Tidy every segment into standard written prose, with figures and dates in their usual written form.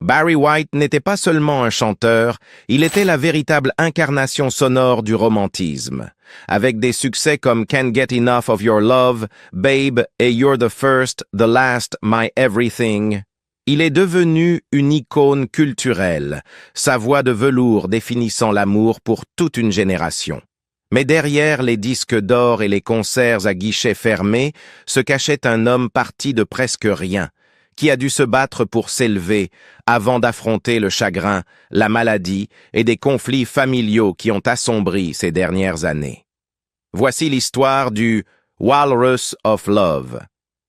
Barry White n'était pas seulement un chanteur, il était la véritable incarnation sonore du romantisme. Avec des succès comme Can't Get Enough of Your Love, Babe et You're the First, the Last, My Everything, il est devenu une icône culturelle, sa voix de velours définissant l'amour pour toute une génération. Mais derrière les disques d'or et les concerts à guichets fermés se cachait un homme parti de presque rien, qui a dû se battre pour s'élever avant d'affronter le chagrin, la maladie et des conflits familiaux qui ont assombri ces dernières années. Voici l'histoire du Walrus of Love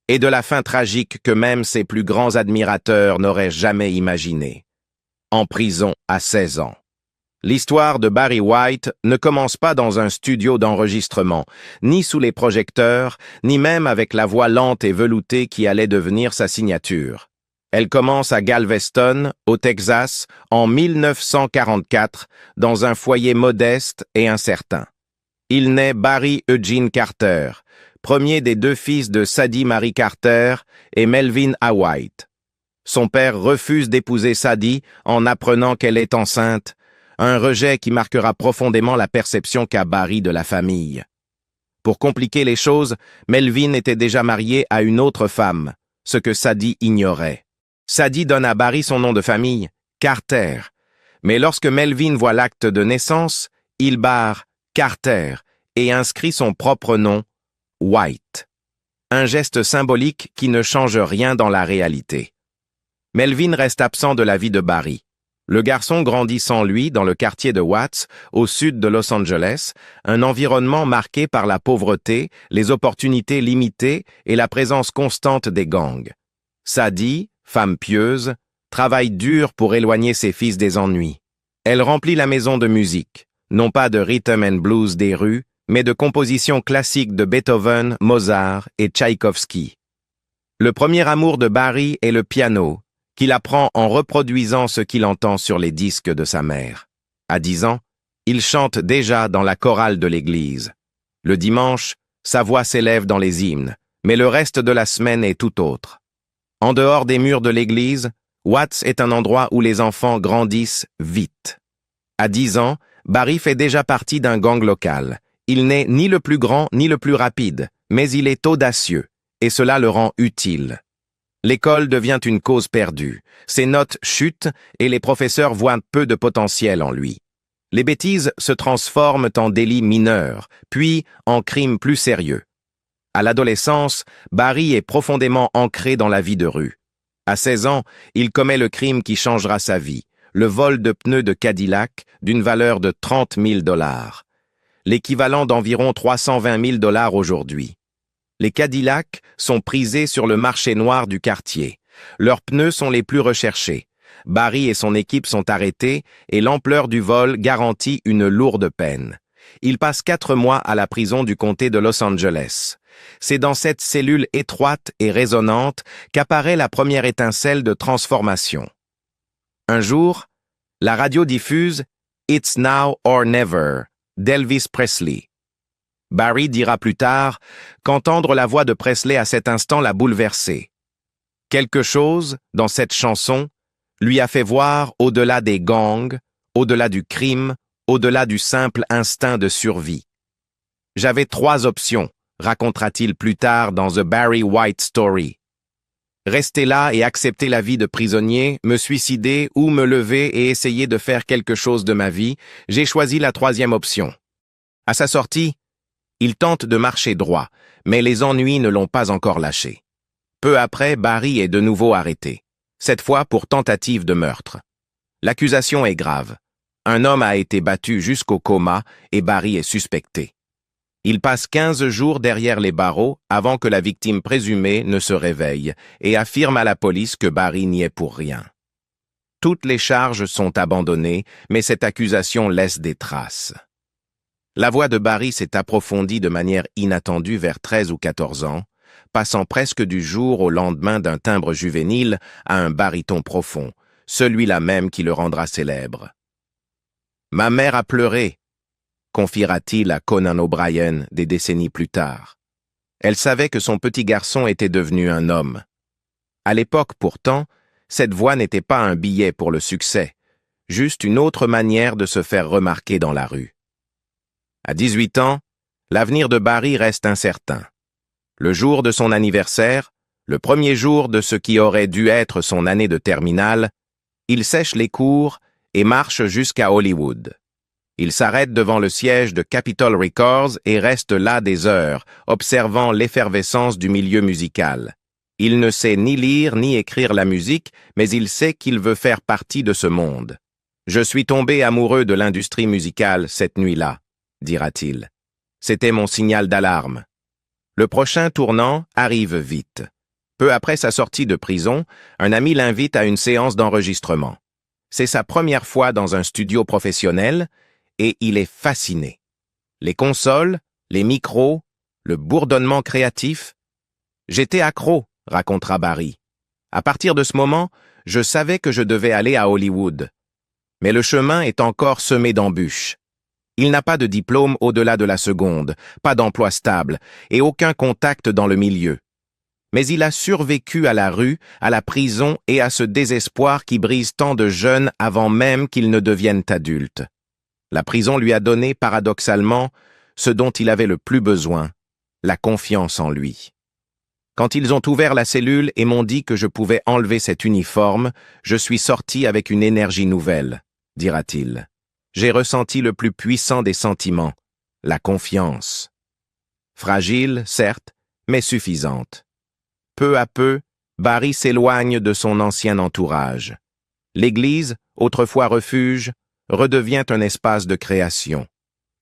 et de la fin tragique que même ses plus grands admirateurs n'auraient jamais imaginée. En prison à 16 ans. L'histoire de Barry White ne commence pas dans un studio d'enregistrement, ni sous les projecteurs, ni même avec la voix lente et veloutée qui allait devenir sa signature. Elle commence à Galveston, au Texas, en 1944, dans un foyer modeste et incertain. Il naît Barry Eugene Carter, premier des deux fils de Sadie Marie Carter et Melvin A. White. Son père refuse d'épouser Sadie en apprenant qu'elle est enceinte, un rejet qui marquera profondément la perception qu'a Barry de la famille. Pour compliquer les choses, Melvin était déjà marié à une autre femme, ce que Sadie ignorait. Sadie donne à Barry son nom de famille, Carter. Mais lorsque Melvin voit l'acte de naissance, il barre Carter et inscrit son propre nom, White. Un geste symbolique qui ne change rien dans la réalité. Melvin reste absent de la vie de Barry. Le garçon grandit sans lui dans le quartier de Watts, au sud de Los Angeles, un environnement marqué par la pauvreté, les opportunités limitées et la présence constante des gangs. Sadie, femme pieuse, travaille dur pour éloigner ses fils des ennuis. Elle remplit la maison de musique, non pas de rhythm and blues des rues, mais de compositions classiques de Beethoven, Mozart et Tchaïkovski. Le premier amour de Barry est le piano, qu'il apprend en reproduisant ce qu'il entend sur les disques de sa mère. À 10 ans, il chante déjà dans la chorale de l'église. Le dimanche, sa voix s'élève dans les hymnes, mais le reste de la semaine est tout autre. En dehors des murs de l'église, Watts est un endroit où les enfants grandissent vite. À 10 ans, Barry fait déjà partie d'un gang local. Il n'est ni le plus grand ni le plus rapide, mais il est audacieux, et cela le rend utile. L'école devient une cause perdue. Ses notes chutent et les professeurs voient peu de potentiel en lui. Les bêtises se transforment en délits mineurs, puis en crimes plus sérieux. À l'adolescence, Barry est profondément ancré dans la vie de rue. À 16 ans, il commet le crime qui changera sa vie, le vol de pneus de Cadillac d'une valeur de 30 000 $, l'équivalent d'environ 320 000 $ aujourd'hui. Les Cadillacs sont prisés sur le marché noir du quartier. Leurs pneus sont les plus recherchés. Barry et son équipe sont arrêtés et l'ampleur du vol garantit une lourde peine. Il passe 4 mois à la prison du comté de Los Angeles. C'est dans cette cellule étroite et résonnante qu'apparaît la première étincelle de transformation. Un jour, la radio diffuse « It's Now or Never » d'Elvis Presley. Barry dira plus tard qu'entendre la voix de Presley à cet instant l'a bouleversé. Quelque chose, dans cette chanson, lui a fait voir au-delà des gangs, au-delà du crime, au-delà du simple instinct de survie. J'avais 3 options, racontera-t-il plus tard dans The Barry White Story. Rester là et accepter la vie de prisonnier, me suicider ou me lever et essayer de faire quelque chose de ma vie, j'ai choisi la 3e option. À sa sortie, il tente de marcher droit, mais les ennuis ne l'ont pas encore lâché. Peu après, Barry est de nouveau arrêté, cette fois pour tentative de meurtre. L'accusation est grave. Un homme a été battu jusqu'au coma et Barry est suspecté. Il passe 15 jours derrière les barreaux avant que la victime présumée ne se réveille et affirme à la police que Barry n'y est pour rien. Toutes les charges sont abandonnées, mais cette accusation laisse des traces. La voix de Barry s'est approfondie de manière inattendue vers 13 ou 14 ans, passant presque du jour au lendemain d'un timbre juvénile à un baryton profond, celui-là même qui le rendra célèbre. « Ma mère a pleuré », confiera-t-il à Conan O'Brien des décennies plus tard. Elle savait que son petit garçon était devenu un homme. À l'époque, pourtant, Cette voix n'était pas un billet pour le succès, juste une autre manière de se faire remarquer dans la rue. À 18 ans, l'avenir de Barry reste incertain. Le jour de son anniversaire, le premier jour de ce qui aurait dû être son année de terminale, il sèche les cours et marche jusqu'à Hollywood. Il s'arrête devant le siège de Capitol Records et reste là des heures, observant l'effervescence du milieu musical. Il ne sait ni lire ni écrire la musique, mais il sait qu'il veut faire partie de ce monde. « Je suis tombé amoureux de l'industrie musicale cette nuit-là », dira-t-il. « C'était mon signal d'alarme. » Le prochain tournant arrive vite. Peu après sa sortie de prison, un ami l'invite à une séance d'enregistrement. C'est sa première fois dans un studio professionnel et il est fasciné. Les consoles, les micros, le bourdonnement créatif. « J'étais accro », racontera Barry. « À partir de ce moment, je savais que je devais aller à Hollywood. Mais le chemin est encore semé d'embûches. Il n'a pas de diplôme au-delà de la seconde, pas d'emploi stable et aucun contact dans le milieu. Mais il a survécu à la rue, à la prison et à ce désespoir qui brise tant de jeunes avant même qu'ils ne deviennent adultes. La prison lui a donné, paradoxalement, ce dont il avait le plus besoin, la confiance en lui. Quand ils ont ouvert la cellule et m'ont dit que je pouvais enlever cet uniforme, je suis sorti avec une énergie nouvelle, dira-t-il. J'ai ressenti le plus puissant des sentiments, la confiance. Fragile, certes, mais suffisante. Peu à peu, Barry s'éloigne de son ancien entourage. L'église, autrefois refuge, redevient un espace de création.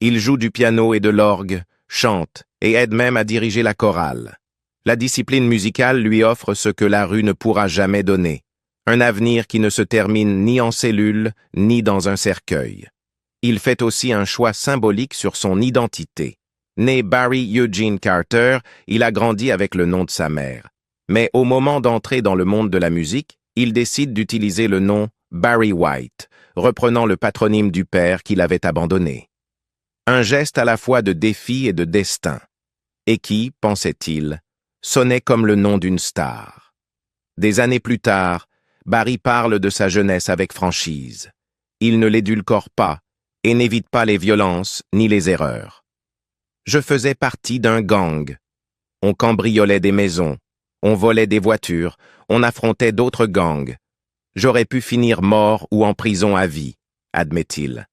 Il joue du piano et de l'orgue, chante et aide même à diriger la chorale. La discipline musicale lui offre ce que la rue ne pourra jamais donner, un avenir qui ne se termine ni en cellule, ni dans un cercueil. Il fait aussi un choix symbolique sur son identité. Né Barry Eugene Carter, il a grandi avec le nom de sa mère. Mais au moment d'entrer dans le monde de la musique, il décide d'utiliser le nom Barry White, reprenant le patronyme du père qu'il avait abandonné. Un geste à la fois de défi et de destin, et qui, pensait-il, sonnait comme le nom d'une star. Des années plus tard, Barry parle de sa jeunesse avec franchise. Il ne l'édulcore pas et n'évite pas les violences ni les erreurs. Je faisais partie d'un gang. On cambriolait des maisons, on volait des voitures, on affrontait d'autres gangs. J'aurais pu finir mort ou en prison à vie, admet-il.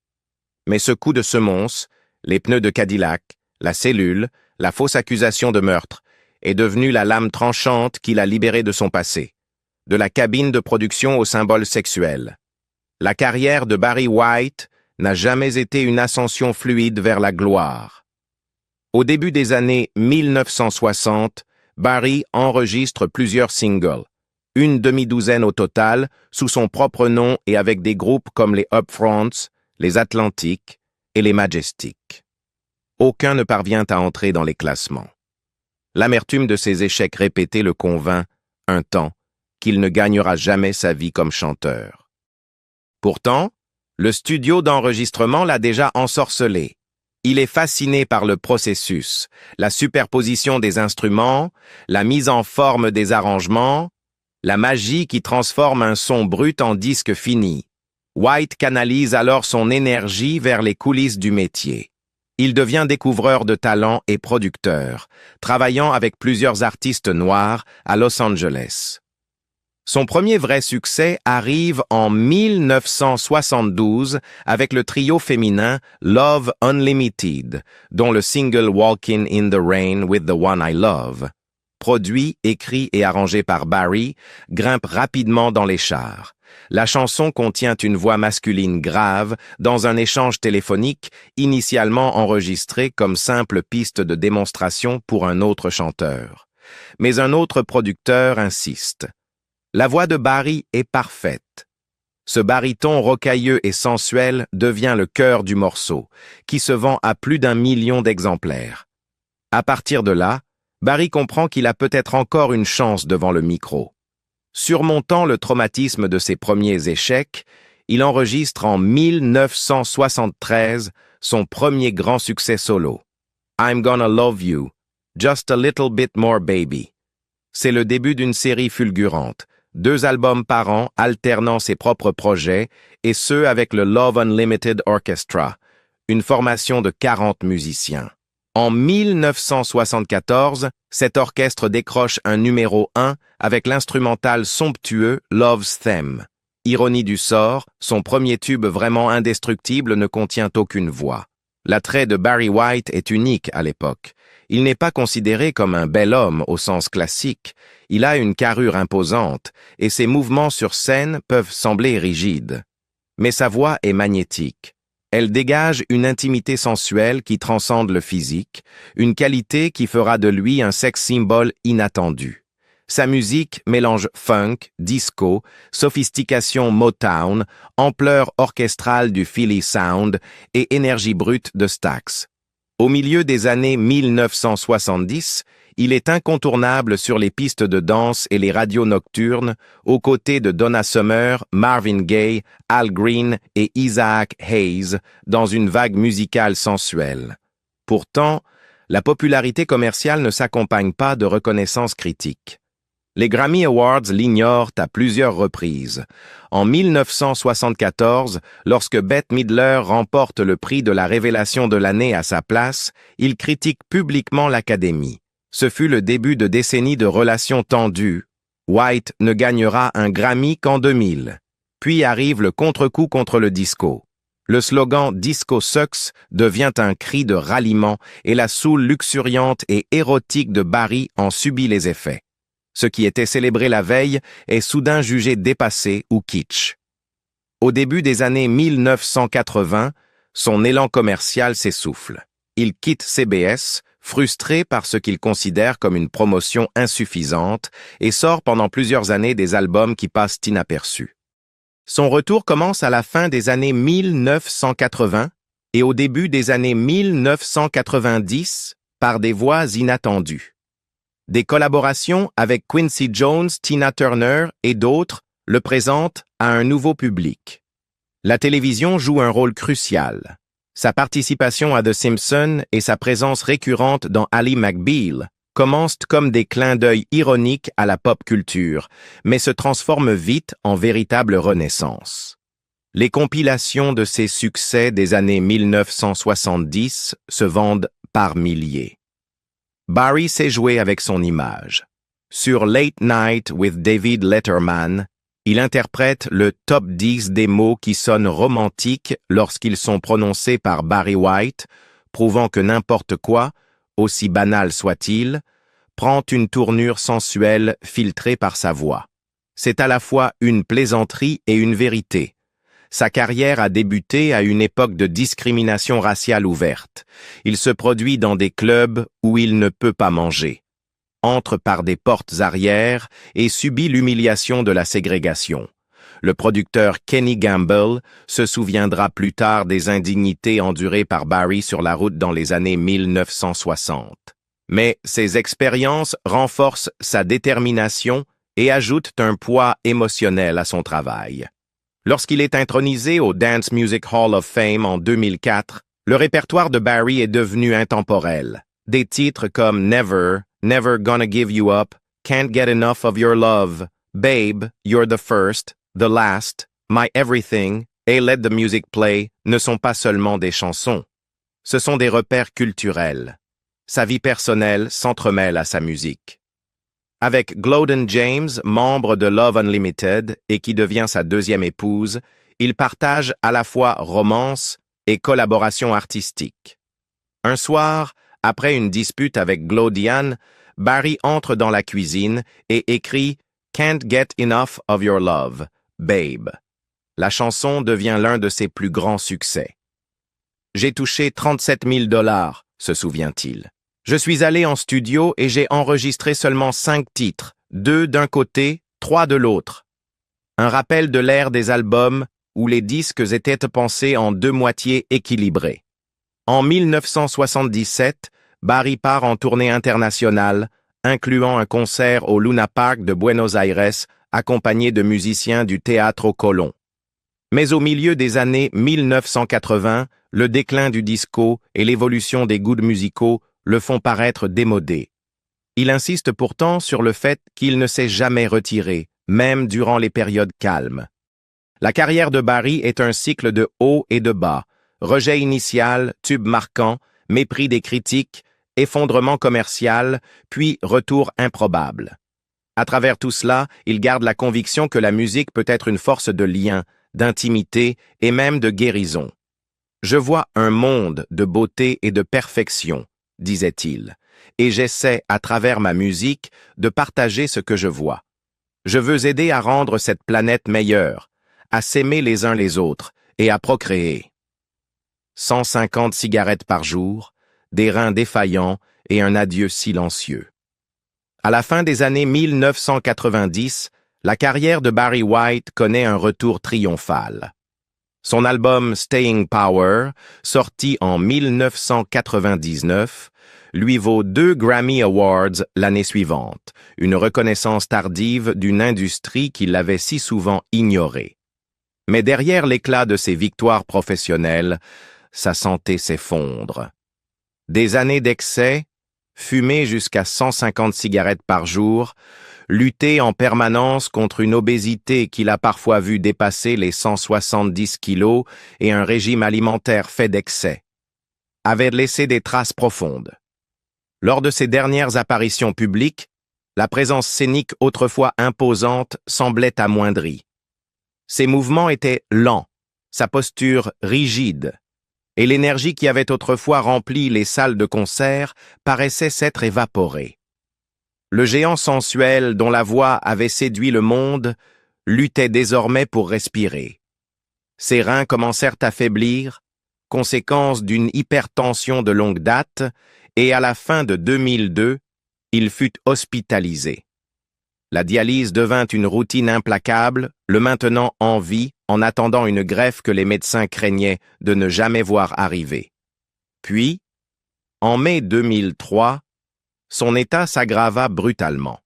Mais ce coup de semonce, les pneus de Cadillac, la cellule, la fausse accusation de meurtre, est devenu la lame tranchante qui l'a libéré de son passé, de la cabine de production au symbole sexuel. La carrière de Barry White n'a jamais été une ascension fluide vers la gloire. Au début des années 1960, Barry enregistre plusieurs singles, une demi-douzaine au total, sous son propre nom et avec des groupes comme les Upfronts, les Atlantic et les Majestic. Aucun ne parvient à entrer dans les classements. L'amertume de ses échecs répétés le convainc, un temps, qu'il ne gagnera jamais sa vie comme chanteur. Pourtant, le studio d'enregistrement l'a déjà ensorcelé. Il est fasciné par le processus, la superposition des instruments, la mise en forme des arrangements, la magie qui transforme un son brut en disque fini. White canalise alors son énergie vers les coulisses du métier. Il devient découvreur de talent et producteur, travaillant avec plusieurs artistes noirs à Los Angeles. Son premier vrai succès arrive en 1972 avec le trio féminin Love Unlimited, dont le single Walking in the Rain with the One I Love, produit, écrit et arrangé par Barry, grimpe rapidement dans les charts. La chanson contient une voix masculine grave dans un échange téléphonique initialement enregistré comme simple piste de démonstration pour un autre chanteur. Mais un autre producteur insiste. La voix de Barry est parfaite. Ce baryton rocailleux et sensuel devient le cœur du morceau, qui se vend à plus d'1 million d'exemplaires. À partir de là, Barry comprend qu'il a peut-être encore une chance devant le micro. Surmontant le traumatisme de ses premiers échecs, il enregistre en 1973 son premier grand succès solo. I'm Gonna Love You, Just a Little Bit More Baby. C'est le début d'une série fulgurante, 2 albums par an alternant ses propres projets, et ce avec le Love Unlimited Orchestra, une formation de 40 musiciens. En 1974, cet orchestre décroche un numéro 1 avec l'instrumental somptueux Love's Theme. Ironie du sort, son premier tube vraiment indestructible ne contient aucune voix. L'attrait de Barry White est unique à l'époque. Il n'est pas considéré comme un bel homme au sens classique. Il a une carrure imposante et ses mouvements sur scène peuvent sembler rigides. Mais sa voix est magnétique. Elle dégage une intimité sensuelle qui transcende le physique, une qualité qui fera de lui un sex symbol inattendu. Sa musique mélange funk, disco, sophistication Motown, ampleur orchestrale du Philly Sound et énergie brute de Stax. Au milieu des années 1970, il est incontournable sur les pistes de danse et les radios nocturnes, aux côtés de Donna Summer, Marvin Gaye, Al Green et Isaac Hayes, dans une vague musicale sensuelle. Pourtant, la popularité commerciale ne s'accompagne pas de reconnaissance critique. Les Grammy Awards l'ignorent à plusieurs reprises. En 1974, lorsque Bette Midler remporte le prix de la révélation de l'année à sa place, il critique publiquement l'Académie. Ce fut le début de décennies de relations tendues. White ne gagnera un Grammy qu'en 2000. Puis arrive le contre-coup contre le disco. Le slogan « Disco Sucks » devient un cri de ralliement et la soul luxuriante et érotique de Barry en subit les effets. Ce qui était célébré la veille est soudain jugé dépassé ou kitsch. Au début des années 1980, son élan commercial s'essouffle. Il quitte CBS, frustré par ce qu'il considère comme une promotion insuffisante, et sort pendant plusieurs années des albums qui passent inaperçus. Son retour commence à la fin des années 1980 et au début des années 1990 par des voix inattendues. Des collaborations avec Quincy Jones, Tina Turner et d'autres le présentent à un nouveau public. La télévision joue un rôle crucial. Sa participation à The Simpsons et sa présence récurrente dans Ally McBeal commencent comme des clins d'œil ironiques à la pop culture, mais se transforment vite en véritable renaissance. Les compilations de ses succès des années 1970 se vendent par milliers. Barry sait jouer avec son image. Sur Late Night with David Letterman, il interprète le top 10 des mots qui sonnent romantiques lorsqu'ils sont prononcés par Barry White, prouvant que n'importe quoi, aussi banal soit-il, prend une tournure sensuelle filtrée par sa voix. C'est à la fois une plaisanterie et une vérité. Sa carrière a débuté à une époque de discrimination raciale ouverte. Il se produit dans des clubs où il ne peut pas manger, entre par des portes arrière et subit l'humiliation de la ségrégation. Le producteur Kenny Gamble se souviendra plus tard des indignités endurées par Barry sur la route dans les années 1960. Mais ces expériences renforcent sa détermination et ajoutent un poids émotionnel à son travail. Lorsqu'il est intronisé au Dance Music Hall of Fame en 2004, le répertoire de Barry est devenu intemporel. Des titres comme Never, Never Gonna Give You Up, Can't Get Enough of Your Love, Babe, You're the First, The Last, My Everything et Let the Music Play ne sont pas seulement des chansons. Ce sont des repères culturels. Sa vie personnelle s'entremêle à sa musique. Avec Gloden James, membre de Love Unlimited et qui devient sa deuxième épouse, il partage à la fois romance et collaboration artistique. Un soir, après une dispute avec Glodian, Barry entre dans la cuisine et écrit « Can't Get Enough of Your Love, Babe ». La chanson devient l'un de ses plus grands succès. « J'ai touché 37 000 $, se souvient-il. Je suis allé en studio et j'ai enregistré seulement 5 titres, 2 d'un côté, 3 de l'autre. Un rappel de l'ère des albums où les disques étaient pensés en 2 moitiés équilibrées. En 1977, Barry part en tournée internationale, incluant un concert au Luna Park de Buenos Aires, accompagné de musiciens du Teatro Colón. Mais au milieu des années 1980, le déclin du disco et l'évolution des goûts musicaux le font paraître démodé. Il insiste pourtant sur le fait qu'il ne s'est jamais retiré, même durant les périodes calmes. La carrière de Barry est un cycle de hauts et de bas, rejet initial, tube marquant, mépris des critiques, effondrement commercial, puis retour improbable. À travers tout cela, il garde la conviction que la musique peut être une force de lien, d'intimité et même de guérison. « Je vois un monde de beauté et de perfection », disait-il, et j'essaie, à travers ma musique, de partager ce que je vois. Je veux aider à rendre cette planète meilleure, à s'aimer les uns les autres et à procréer. 150 cigarettes par jour, des reins défaillants et un adieu silencieux. À la fin des années 1990, la carrière de Barry White connaît un retour triomphal. Son album Staying Power, sorti en 1999, lui vaut 2 Grammy Awards l'année suivante, une reconnaissance tardive d'une industrie qui l'avait si souvent ignorée. Mais derrière l'éclat de ses victoires professionnelles, sa santé s'effondre. Des années d'excès, fumer jusqu'à 150 cigarettes par jour, lutter en permanence contre une obésité qu'il a parfois vu dépasser les 170 kilos et un régime alimentaire fait d'excès, avaient laissé des traces profondes. Lors de ses dernières apparitions publiques, la présence scénique autrefois imposante semblait amoindrie. Ses mouvements étaient lents, sa posture rigide, et l'énergie qui avait autrefois rempli les salles de concert paraissait s'être évaporée. Le géant sensuel dont la voix avait séduit le monde luttait désormais pour respirer. Ses reins commencèrent à faiblir, conséquence d'une hypertension de longue date, et à la fin de 2002, il fut hospitalisé. La dialyse devint une routine implacable, le maintenant en vie en attendant une greffe que les médecins craignaient de ne jamais voir arriver. Puis, en mai 2003, son état s'aggrava brutalement.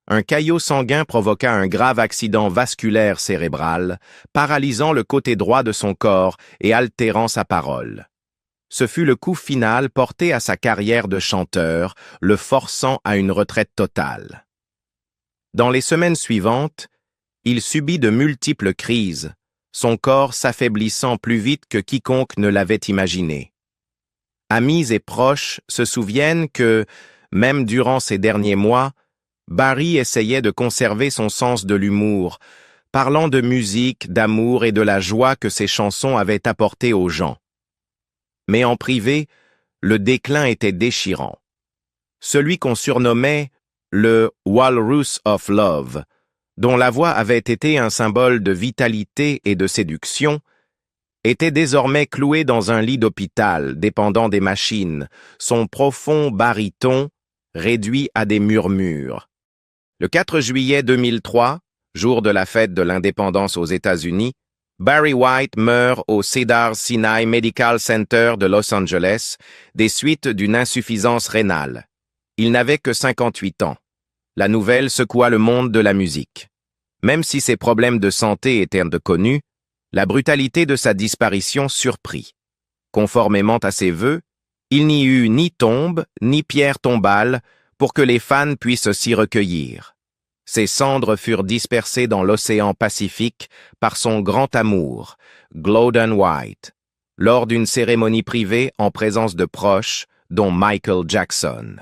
Un caillot sanguin provoqua un grave accident vasculaire cérébral, paralysant le côté droit de son corps et altérant sa parole. Ce fut le coup final porté à sa carrière de chanteur, le forçant à une retraite totale. Dans les semaines suivantes, il subit de multiples crises, son corps s'affaiblissant plus vite que quiconque ne l'avait imaginé. Amis et proches se souviennent que, même durant ces derniers mois, Barry essayait de conserver son sens de l'humour, parlant de musique, d'amour et de la joie que ses chansons avaient apporté aux gens. Mais en privé, le déclin était déchirant. Celui qu'on surnommait le Walrus of Love, dont la voix avait été un symbole de vitalité et de séduction, était désormais cloué dans un lit d'hôpital, dépendant des machines, son profond baryton réduit à des murmures. Le 4 juillet 2003, jour de la fête de l'indépendance aux États-Unis, Barry White meurt au Cedars-Sinai Medical Center de Los Angeles des suites d'une insuffisance rénale. Il n'avait que 58 ans. La nouvelle secoua le monde de la musique. Même si ses problèmes de santé étaient connus, la brutalité de sa disparition surprit. Conformément à ses vœux, il n'y eut ni tombe, ni pierre tombale pour que les fans puissent s'y recueillir. Ses cendres furent dispersées dans l'océan Pacifique par son grand amour, Glowden White, lors d'une cérémonie privée en présence de proches, dont Michael Jackson.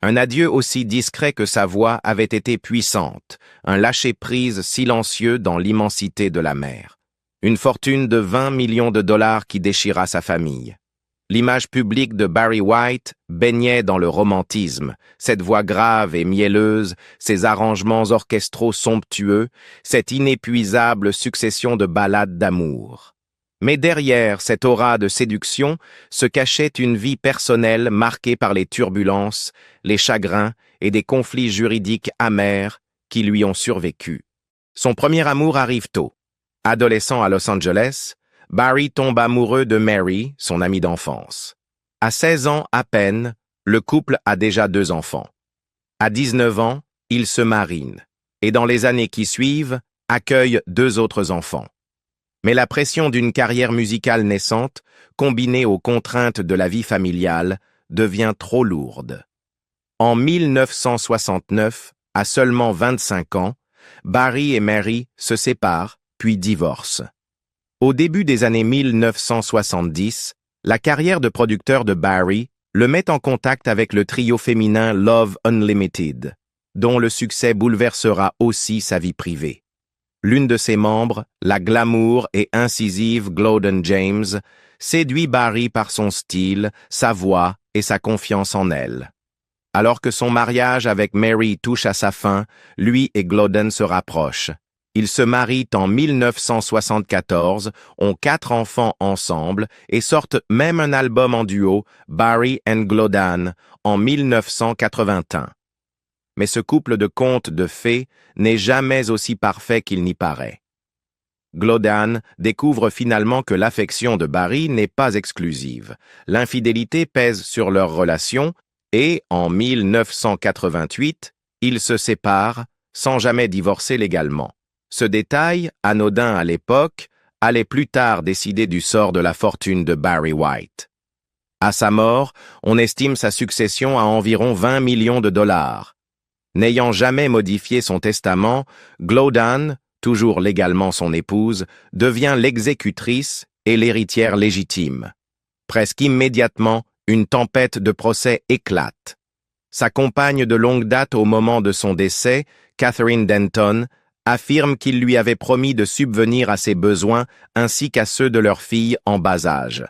Un adieu aussi discret que sa voix avait été puissante, un lâcher-prise silencieux dans l'immensité de la mer. Une fortune de 20 millions de dollars qui déchira sa famille. L'image publique de Barry White baignait dans le romantisme, cette voix grave et mielleuse, ces arrangements orchestraux somptueux, cette inépuisable succession de ballades d'amour. Mais derrière cette aura de séduction se cachait une vie personnelle marquée par les turbulences, les chagrins et des conflits juridiques amers qui lui ont survécu. Son premier amour arrive tôt. Adolescent à Los Angeles, Barry tombe amoureux de Mary, son amie d'enfance. À 16 ans à peine, le couple a déjà 2 enfants. À 19 ans, il se marie et dans les années qui suivent, accueille 2 autres enfants. Mais la pression d'une carrière musicale naissante, combinée aux contraintes de la vie familiale, devient trop lourde. En 1969, à seulement 25 ans, Barry et Mary se séparent, puis divorcent. Au début des années 1970, la carrière de producteur de Barry le met en contact avec le trio féminin Love Unlimited, dont le succès bouleversera aussi sa vie privée. L'une de ses membres, la glamour et incisive Gloden James, séduit Barry par son style, sa voix et sa confiance en elle. Alors que son mariage avec Mary touche à sa fin, lui et Gloden se rapprochent. Ils se marient en 1974, ont 4 enfants ensemble et sortent même un album en duo, Barry and Gloden, en 1981. Mais ce couple de contes de fées n'est jamais aussi parfait qu'il n'y paraît. Gloden découvre finalement que l'affection de Barry n'est pas exclusive. L'infidélité pèse sur leur relation et, en 1988, ils se séparent sans jamais divorcer légalement. Ce détail, anodin à l'époque, allait plus tard décider du sort de la fortune de Barry White. À sa mort, on estime sa succession à environ 20 millions de dollars. N'ayant jamais modifié son testament, Gloden, toujours légalement son épouse, devient l'exécutrice et l'héritière légitime. Presque immédiatement, une tempête de procès éclate. Sa compagne de longue date au moment de son décès, Catherine Denton, affirme qu'il lui avait promis de subvenir à ses besoins ainsi qu'à ceux de leur fille en bas âge.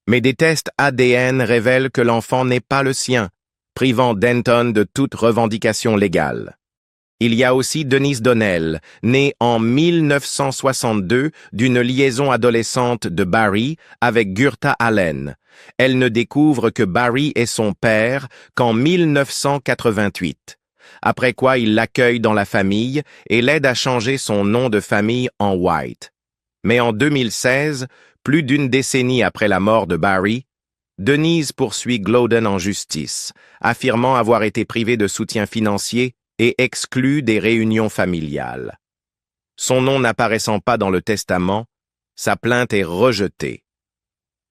Mais des tests ADN révèlent que l'enfant n'est pas le sien, privant Denton de toute revendication légale. Il y a aussi Denise Donnell, née en 1962 d'une liaison adolescente de Barry avec Gurta Allen. Elle ne découvre que Barry est son père qu'en 1988. Après quoi il l'accueille dans la famille et l'aide à changer son nom de famille en White. Mais en 2016, plus d'une décennie après la mort de Barry, Denise poursuit Gloden en justice, affirmant avoir été privée de soutien financier et exclue des réunions familiales. Son nom n'apparaissant pas dans le testament, sa plainte est rejetée.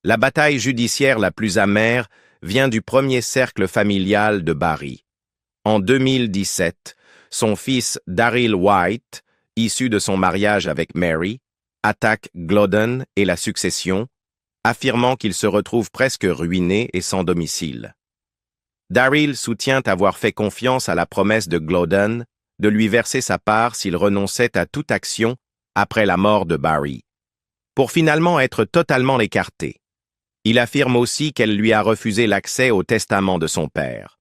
La bataille judiciaire la plus amère vient du premier cercle familial de Barry. En 2017, son fils Daryl White, issu de son mariage avec Mary, attaque Gloden et la succession, affirmant qu'il se retrouve presque ruiné et sans domicile. Daryl soutient avoir fait confiance à la promesse de Gloden de lui verser sa part s'il renonçait à toute action après la mort de Barry, pour finalement être totalement écarté. Il affirme aussi qu'elle lui a refusé l'accès au testament de son père.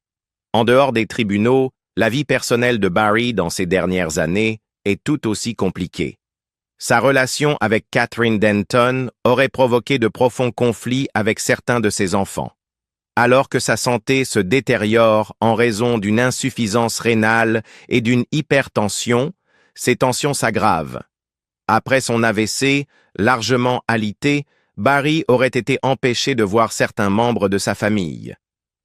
En dehors des tribunaux, la vie personnelle de Barry dans ces dernières années est tout aussi compliquée. Sa relation avec Catherine Denton aurait provoqué de profonds conflits avec certains de ses enfants. Alors que sa santé se détériore en raison d'une insuffisance rénale et d'une hypertension, ces tensions s'aggravent. Après son AVC, largement alité, Barry aurait été empêché de voir certains membres de sa famille.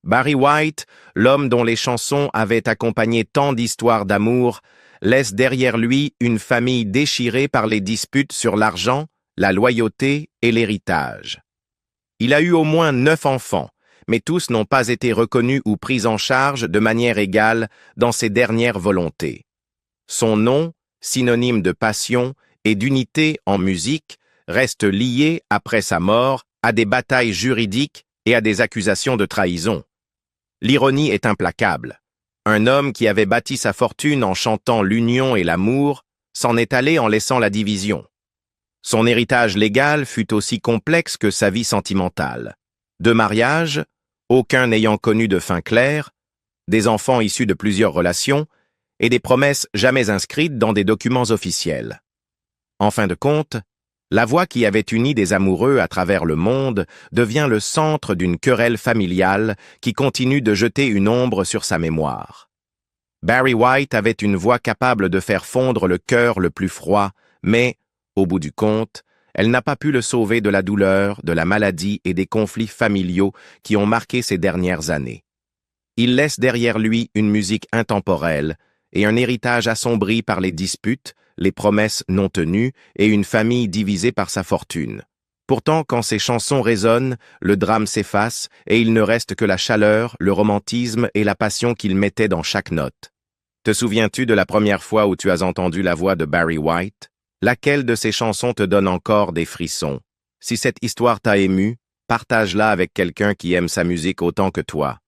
Barry White, l'homme dont les chansons avaient accompagné tant d'histoires d'amour, laisse derrière lui une famille déchirée par les disputes sur l'argent, la loyauté et l'héritage. Il a eu au moins 9 enfants, mais tous n'ont pas été reconnus ou pris en charge de manière égale dans ses dernières volontés. Son nom, synonyme de passion et d'unité en musique, reste lié, après sa mort, à des batailles juridiques et à des accusations de trahison. L'ironie est implacable. Un homme qui avait bâti sa fortune en chantant l'union et l'amour s'en est allé en laissant la division. Son héritage légal fut aussi complexe que sa vie sentimentale. 2 mariages, aucun n'ayant connu de fin claire, des enfants issus de plusieurs relations et des promesses jamais inscrites dans des documents officiels. En fin de compte, la voix qui avait uni des amoureux à travers le monde devient le centre d'une querelle familiale qui continue de jeter une ombre sur sa mémoire. Barry White avait une voix capable de faire fondre le cœur le plus froid, mais, au bout du compte, elle n'a pas pu le sauver de la douleur, de la maladie et des conflits familiaux qui ont marqué ces dernières années. Il laisse derrière lui une musique intemporelle et un héritage assombri par les disputes, les promesses non tenues et une famille divisée par sa fortune. Pourtant, quand ses chansons résonnent, le drame s'efface et il ne reste que la chaleur, le romantisme et la passion qu'il mettait dans chaque note. Te souviens-tu de la première fois où tu as entendu la voix de Barry White? Laquelle de ses chansons te donne encore des frissons? Si cette histoire t'a ému, partage-la avec quelqu'un qui aime sa musique autant que toi.